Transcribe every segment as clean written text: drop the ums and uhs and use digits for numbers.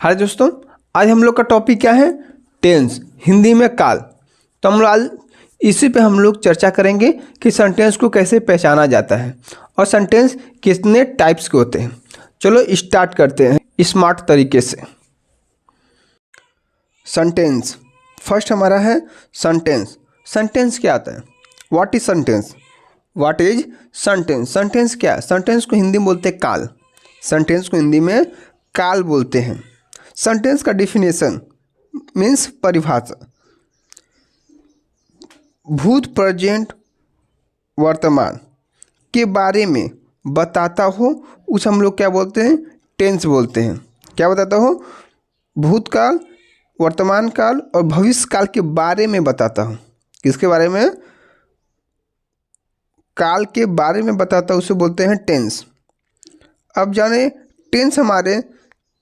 हाय दोस्तों, आज हम लोग का टॉपिक क्या है? टेंस, हिंदी में काल। तो हम लोग आज इसी पे हम लोग चर्चा करेंगे कि सेंटेंस को कैसे पहचाना जाता है और सेंटेंस कितने टाइप्स के होते हैं। चलो स्टार्ट करते हैं स्मार्ट तरीके से। सेंटेंस, फर्स्ट हमारा है सेंटेंस। सेंटेंस क्या आता है? What is sentence? What is sentence? Sentence क्या है? सेंटेंस को हिंदी में बोलते हैं काल। सेंटेंस को हिंदी में काल बोलते हैं। सेंटेंस का डिफिनेशन मीन्स परिभाषा, भूत, प्रेजेंट, वर्तमान के बारे में बताता हो उसे हम लोग क्या बोलते हैं? टेंस बोलते हैं। क्या बताता हो? भूतकाल, वर्तमान काल और भविष्य काल के बारे में बताता हो। किसके बारे में? काल के बारे में बताता है, उसे बोलते हैं टेंस। अब जाने टेंस हमारे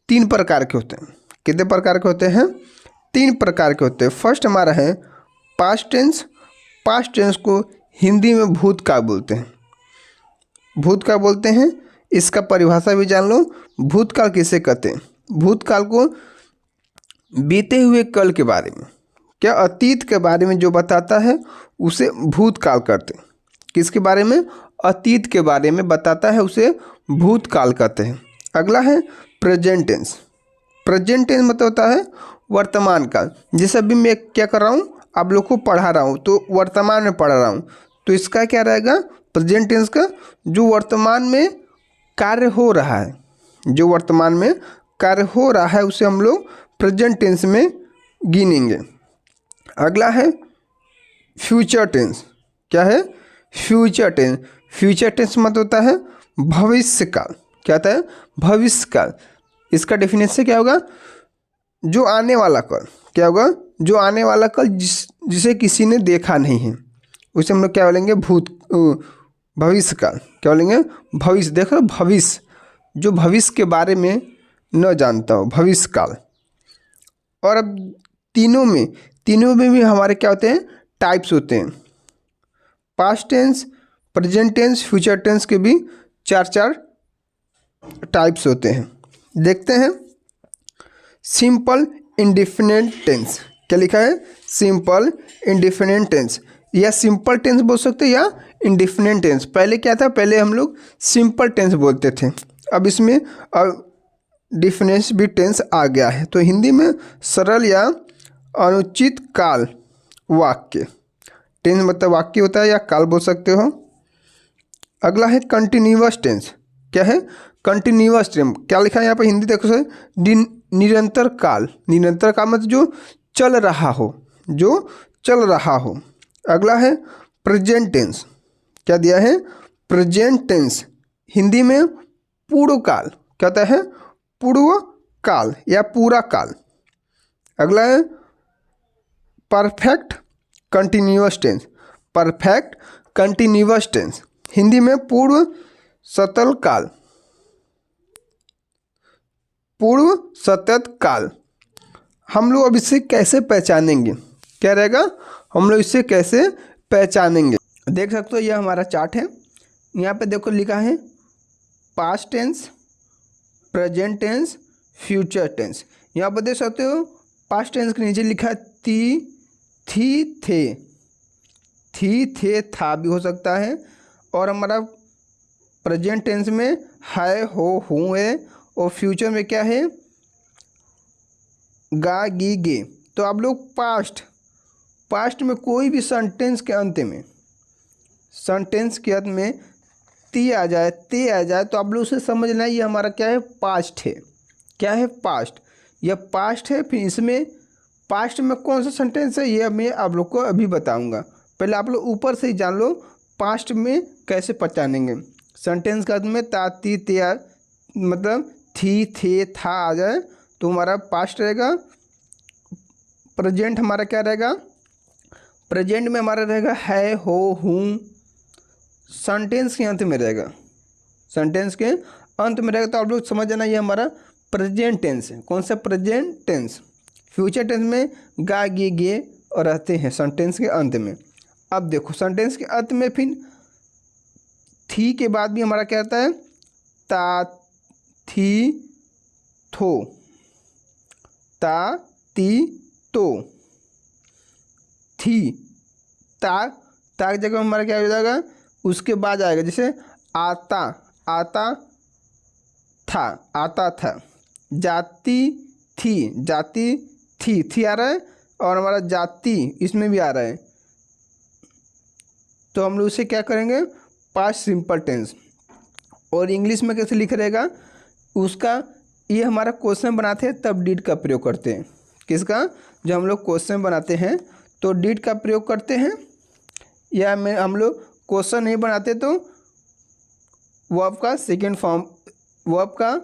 तीन प्रकार के होते हैं। कितने प्रकार के होते हैं? तीन प्रकार के होते हैं। फर्स्ट हमारा है पास्ट टेंस। पास्ट टेंस को हिंदी में भूतकाल बोलते हैं। भूतकाल बोलते हैं। इसका परिभाषा भी जान लो। भूतकाल किसे कहते हैं? भूतकाल को बीते हुए कल के बारे में, क्या अतीत के बारे में जो बताता है उसे भूतकाल कहते हैं। किसके बारे में? अतीत के बारे में बताता है उसे भूतकाल कहते हैं। अगला है प्रेजेंट टेंस। प्रेजेंट टेंस मतलब होता है वर्तमान काल। जैसे अभी मैं क्या कर रहा हूँ, आप लोग को पढ़ा रहा हूँ तो वर्तमान में पढ़ा रहा हूँ, तो इसका क्या रहेगा? प्रेजेंट टेंस का जो वर्तमान में कार्य हो रहा है, जो वर्तमान में कार्य हो रहा है उसे हम लोग प्रेजेंट टेंस में गिनेंगे। अगला है फ्यूचर टेंस। क्या है? Future tense. फ्यूचर टेंस मतलब होता है भविष्य काल। क्या होता है? भविष्य काल। इसका डेफिनेशन क्या होगा? जो आने वाला काल। क्या होगा? जो आने वाला काल जिसे किसी ने देखा नहीं है उसे हम लोग क्या बोलेंगे? भविष्य काल। क्या बोलेंगे? भविष्य। देखो, भविष्य, जो भविष्य के बारे में न जानता हो, भविष्य काल। और अब तीनों में भी हमारे क्या होते हैं? टाइप्स होते हैं। Past tense, present tense, future tense के भी चार टाइप्स होते हैं। देखते हैं। Simple indefinite tense. क्या लिखा है? सिंपल इंडिफिनिट टेंस, या सिंपल टेंस बोल सकते हैं या इंडिफिनिट टेंस। पहले क्या था? पहले हम लोग सिंपल टेंस बोलते थे। अब इसमें डिफिनेंस भी टेंस आ गया है। तो हिंदी में सरल या अनुचित काल वाक्य। टेंस मतलब वाक्य होता है या काल बोल सकते हो। अगला है कंटिन्यूअस टेंस। क्या है? Continuous tense. क्या लिखा है यहाँ पर? हिंदी देखो सर, निरंतर काल। निरंतर काल मतलब जो चल रहा हो, जो चल रहा हो। अगला है प्रेजेंट टेंस। क्या दिया है? Present tense. हिंदी में पूर्व काल। क्या होता है? पूर्व काल या पूरा काल। अगला है perfect continuous tense. Perfect continuous tense. Hindi में पूर्व सतत काल। पूर्व सतत काल। हम लोग अब इसे कैसे पहचानेंगे? क्या रहेगा? हम लोग इसे कैसे पहचानेंगे? देख सकते हो, यह हमारा चार्ट है। यहाँ पे देखो लिखा है past tense, present tense, future tense. यहाँ पर देख सकते हो पास्ट टेंस के नीचे लिखा है थी, थे, था भी हो सकता है। और हमारा प्रेजेंट टेंस में है, हो, हूँ है। और फ्यूचर में क्या है? गा, गी, गे। तो आप लोग पास्ट में कोई भी सेंटेंस के अंत में, सेंटेंस के अंत में ती आ जाए, ते आ जाए, तो आप लोग उसे समझना है ये हमारा क्या है? पास्ट है। क्या है? पास्ट। यह पास्ट है। फिर इसमें पास्ट में कौन सा सेंटेंस है ये मैं आप लोग को अभी बताऊंगा। पहले आप लोग ऊपर से ही जान लो पास्ट में कैसे पहचानेंगे। सेंटेंस का अंत में ता, ती, ते मतलब थी, थे, था आ जाए तो हमारा पास्ट रहेगा। प्रेजेंट हमारा क्या रहेगा? प्रेजेंट में हमारा रहेगा है, हो, हूँ। सेंटेंस के अंत में रहेगा। सेंटेंस के अंत में रहेगा तो आप लोग समझ जाना ये हमारा प्रेजेंट टेंस है। कौन सा? Present tense. फ्यूचर टेंस में गा, गे, गे और रहते हैं सेंटेंस के अंत में। अब देखो सेंटेंस के अंत में फिर थी के बाद भी हमारा क्या रहता है? ता, थी, थो। ता, ती, तो, थी, ता, ता की जगह हमारा क्या हो जाएगा, उसके बाद आएगा, जैसे आता, आता था, आता था, जाती थी, जाती थी आ रहा है, और हमारा जाती इसमें भी आ रहा है, तो हम लोग उसे क्या करेंगे, पास्ट सिंपल टेंस। और इंग्लिश में कैसे लिख रहेगा उसका, ये हमारा क्वेश्चन बनाते हैं तब डिड का प्रयोग करते हैं। किसका, जब हम लोग क्वेश्चन बनाते हैं तो डिड का प्रयोग करते हैं, या में हम लोग क्वेश्चन नहीं बनाते तो वर्ब का सेकेंड फॉर्म, वर्ब का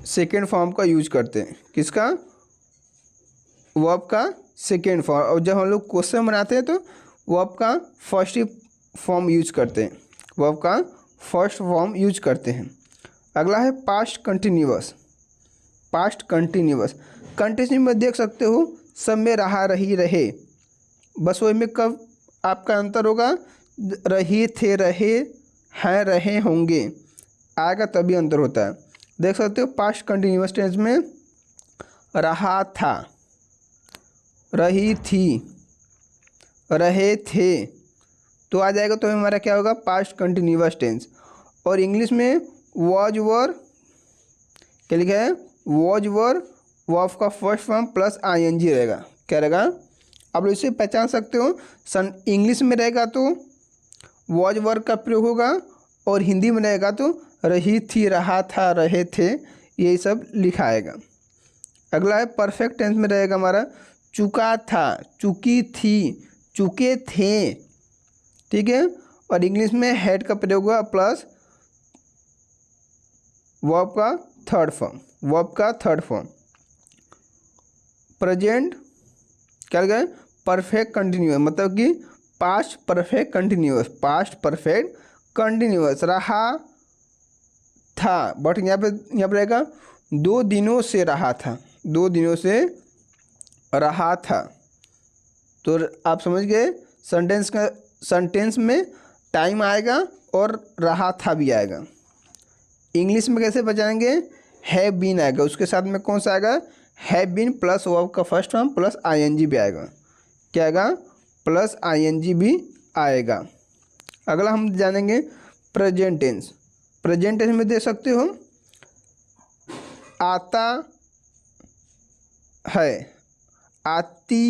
सेकेंड फॉर्म का यूज करते हैं। किसका, वर्ब का सेकेंड फॉर्म। और जब हम लोग क्वेश्चन बनाते हैं तो वर्ब का फर्स्ट फॉर्म यूज करते हैं, वर्ब का फर्स्ट फॉर्म यूज करते हैं। अगला है past continuous. Past continuous, continuous में देख सकते हो सब में रहा, रही, रहे, बस वही में कब आपका अंतर होगा, रही, थे, रहे, हैं, रहे, होंगे आएगा तभी अंतर होता है। देख सकते हो पास्ट कंटिन्यूअस टेंस में रहा था, रही थी, रहे थे, तो आ जाएगा, तो हमारा क्या होगा, पास्ट कंटिन्यूअस टेंस। और इंग्लिश में वॉज वर, क्या लिखा है, वॉज वर, वर्ब का फर्स्ट फॉर्म प्लस आईएनजी रहेगा। क्या रहेगा, आप लोग इसे पहचान सकते हो, इंग्लिश में रहेगा तो वॉज वर का प्रयोग होगा, और हिंदी में रहेगा तो रही थी, रहा था, रहे थे, यही सब लिखा आएगा। अगला है परफेक्ट टेंस में रहेगा हमारा चुका था, चुकी थी, चुके थे, ठीक है। और इंग्लिश में हैड का प्रयोग हुआ प्लस वर्ब का थर्ड फॉर्म, वर्ब का थर्ड फॉर्म। प्रेजेंट क्या गया, परफेक्ट कंटिन्यूअस, मतलब कि past perfect continuous, past perfect continuous, रहा था, बट यहाँ पे रहेगा 2 दिनों से रहा था, 2 दिनों से रहा था। तो आप समझ गए, सेंटेंस में टाइम आएगा और रहा था भी आएगा। इंग्लिश में कैसे बचाएंगे, हैव बीन आएगा, उसके साथ में कौन सा आएगा, हैव बीन प्लस वर्ब का फर्स्ट फॉर्म प्लस आईएनजी भी आएगा। क्या आएगा, प्लस आईएनजी भी आएगा। अगला हम जानेंगे प्रेजेंट टेंस। प्रेजेंट टेंस में दे सकते हो आता है, आती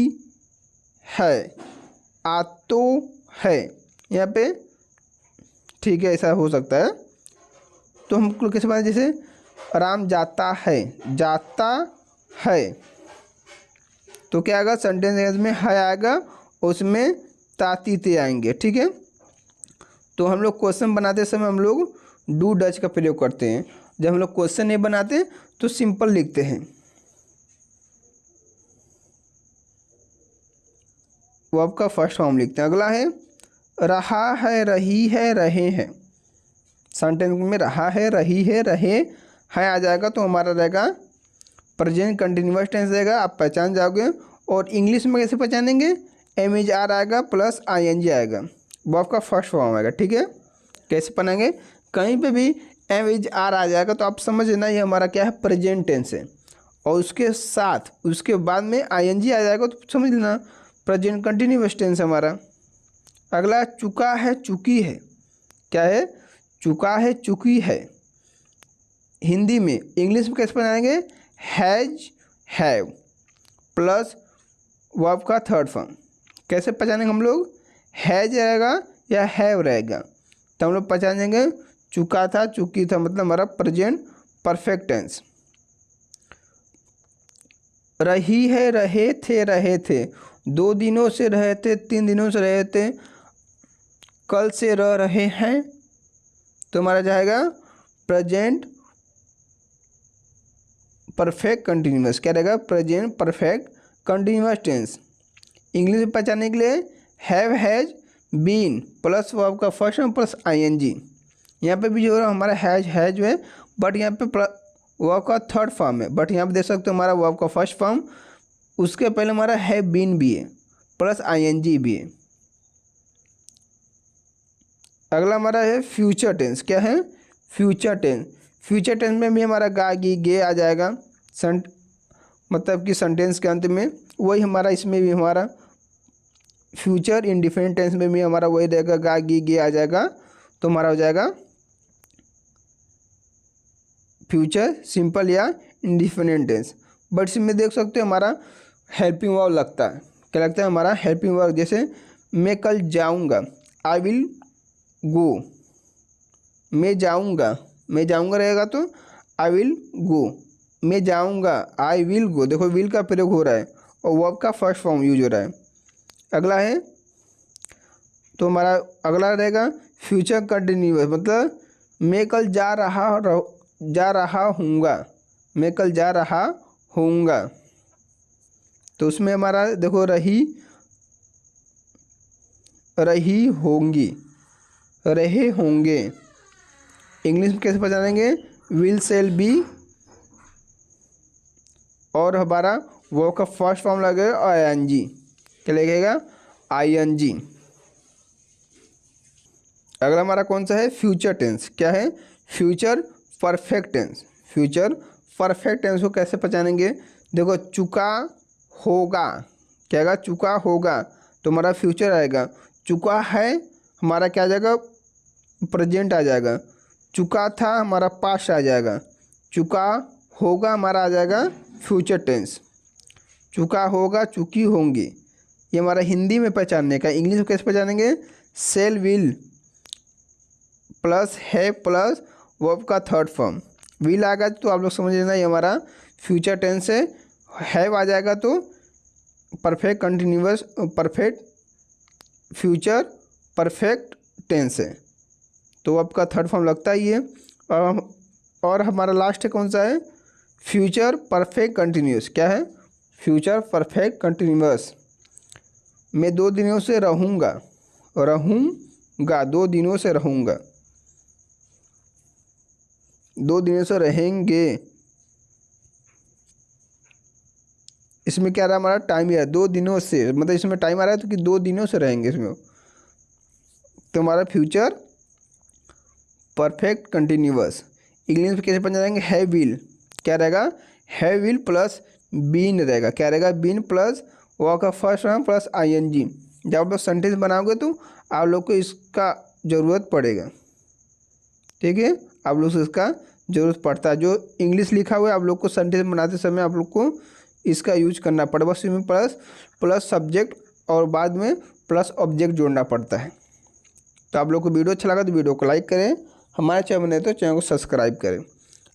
है, आतो है, यहाँ पे ठीक है, ऐसा हो सकता है। तो हम लोग कैसे बात, जैसे राम जाता है, जाता है, तो क्या आएगा, सेंटेंस में है आएगा, उसमें ताती ते आएंगे, ठीक है। तो हम लोग क्वेश्चन बनाते समय हम लोग डू डच का प्रयोग करते हैं, जब हम लोग क्वेश्चन नहीं बनाते तो सिंपल लिखते हैं, वर्ब का फर्स्ट फॉर्म लिखते हैं। अगला है रहा है, रही है, रहे हैं। सेंटेंस में रहा है, रही है, रहे है आ जाएगा तो हमारा रहेगा प्रेजेंट कंटिन्यूअस टेंस रहेगा, आप पहचान जाओगे। और इंग्लिश में कैसे पहचानेंगे, एम इज आर आएगा प्लस आईएनजी आएगा, वर्ब का फर्स्ट फॉर्म आएगा, ठीक है। कैसे पढ़ेंगे, कहीं पे भी एम इज आर आ जाएगा तो आप समझ लेना ये हमारा क्या है, प्रेजेंट टेंस है, और उसके साथ उसके बाद में आईएनजी आ जाएगा तो समझ लेना प्रेजेंट कंटिन्यूअस टेंस हमारा। अगला चुका है, चुकी है, क्या है, चुका है, चुकी है। हिंदी में, इंग्लिश में कैसे बनाएंगे, हैज, हैव प्लस वर्ब का थर्ड फॉर्म। कैसे पहचानेंगे हम लोग, हैज रहेगा या हैव रहेगा, तो हम लोग पहचानेंगे चुका था, चुकी था, मतलब हमारा प्रेजेंट परफेक्ट टेंस। रही है, रहे थे, रहे थे, 2 दिनों से रहे थे, 3 दिनों से रहे थे, कल से रह रहे हैं, तो हमारा जाएगा प्रेजेंट परफेक्ट कंटिन्यूअस। क्या रहेगा, present perfect continuous tense. English में पहचानने के लिए have, has, been plus verb का फर्स्ट फॉर्म प्लस आईएनजी। यहाँ पे भी जो है हमारा हैज है, बट यहाँ पे वर्ब का थर्ड फॉर्म है, बट यहाँ पे देख सकते हो हमारा वर्ब का फर्स्ट फॉर्म, उसके पहले हमारा हैव बीन भी है प्लस आईएनजी भी है। अगला हमारा है फ्यूचर टेंस। क्या है, फ्यूचर टेंस। फ्यूचर टेंस में भी हमारा गा, गी, गे आ जाएगा, मतलब कि सेंटेंस के अंत में वही हमारा, इसमें भी हमारा फ्यूचर इंडिफिनिट टेंस में भी हमारा वही रहेगा, गा गी गे आ जाएगा, तो हमारा हो जाएगा फ्यूचर सिंपल या इंडिफिनिट टेंस। बट इसमें देख सकते हो हमारा हेल्पिंग वर्ब लगता है। क्या लगता है हमारा हेल्पिंग वर्ब, जैसे मैं कल जाऊंगा, आई विल गो, मैं जाऊंगा, मैं जाऊंगा रहेगा तो आई विल गो, मैं जाऊंगा आई विल गो, देखो विल का प्रयोग हो रहा है और वर्ब का फर्स्ट फॉर्म यूज हो रहा है। अगला है, तो हमारा अगला रहेगा फ्यूचर कंटिन्यूअस, मतलब मैं कल जा रहा हूँगा, मैं कल जा रहा हूँगा, तो उसमें हमारा देखो रही होंगी, रहे होंगे, इंग्लिश में कैसे पहचानेंगे, विल सेल बी, और हमारा वो का फर्स्ट फॉर्म लगेगा ING, क्या लगेगा ING। अगला हमारा कौन सा है, फ्यूचर टेंस। क्या है, future perfect tense. Future perfect tense को कैसे पहचानेंगे, देखो चुका होगा, क्या आएगा, चुका होगा, तो हमारा फ्यूचर आएगा, चुका है हमारा क्या आ जाएगा, प्रेजेंट आ जाएगा, चुका था हमारा पास्ट आ जाएगा, चुका होगा हमारा आ जाएगा फ्यूचर टेंस, चुका होगा, चुकी होंगी, ये हमारा हिंदी में पहचानने का। इंग्लिश में कैसे पहचानेंगे, सेल विल प्लस है प्लस वर्ब का थर्ड फॉर्म, विल आएगा तो आप लोग समझ लेना ये हमारा फ्यूचर टेंस है, हैव आ जाएगा तो perfect continuous, perfect future perfect tense है, तो आपका थर्ड फॉर्म लगता ही है। और हमारा लास्ट कौन सा है, फ्यूचर परफेक्ट कंटिन्यूअस। क्या है, फ्यूचर परफेक्ट कंटिन्यूअस, मैं 2 दिनों से रहूँगा, 2 दिनों से रहूँगा, 2 दिनों से रहेंगे, इसमें क्या रहा हमारा टाइम है 2 दिनों से, मतलब इसमें टाइम आ रहा है तो कि 2 दिनों से रहेंगे इसमें, तो हमारा फ्यूचर परफेक्ट कंटिन्यूअस। इंग्लिश में कैसे पहचानेंगे, हैव विल, क्या रहेगा, हैव विल प्लस बीन रहेगा, क्या रहेगा, बीन प्लस वो का फर्स्ट फॉर्म प्लस ING। जब आप लोग सेंटेंस बनाओगे तो आप लोग को इसका ज़रूरत पड़ेगा, ठीक है, आप लोग को इसका ज़रूरत पड़ता है। जो इंग्लिश लिखा हुआ है आप लोग को सेंटेंस बनाते समय आप लोग को इसका यूज करना पड़ेगा, बस इसमें प्लस सब्जेक्ट और बाद में प्लस ऑब्जेक्ट जोड़ना पड़ता है। तो आप लोग को वीडियो अच्छा लगा तो वीडियो को लाइक करें, हमारे चैनल में तो चैनल को सब्सक्राइब करें।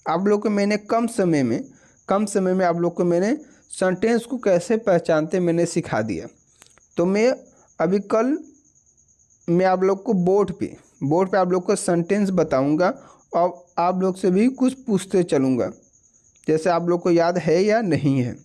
आप लोग को मैंने कम समय में आप लोग को मैंने सेंटेंस को कैसे पहचानते मैंने सिखा दिया। तो मैं अभी कल मैं आप लोग को बोर्ड पे आप लोग को सेंटेंस बताऊंगा और आप लोग से भी कुछ पूछते चलूँगा, जैसे आप लोग को याद है या नहीं है।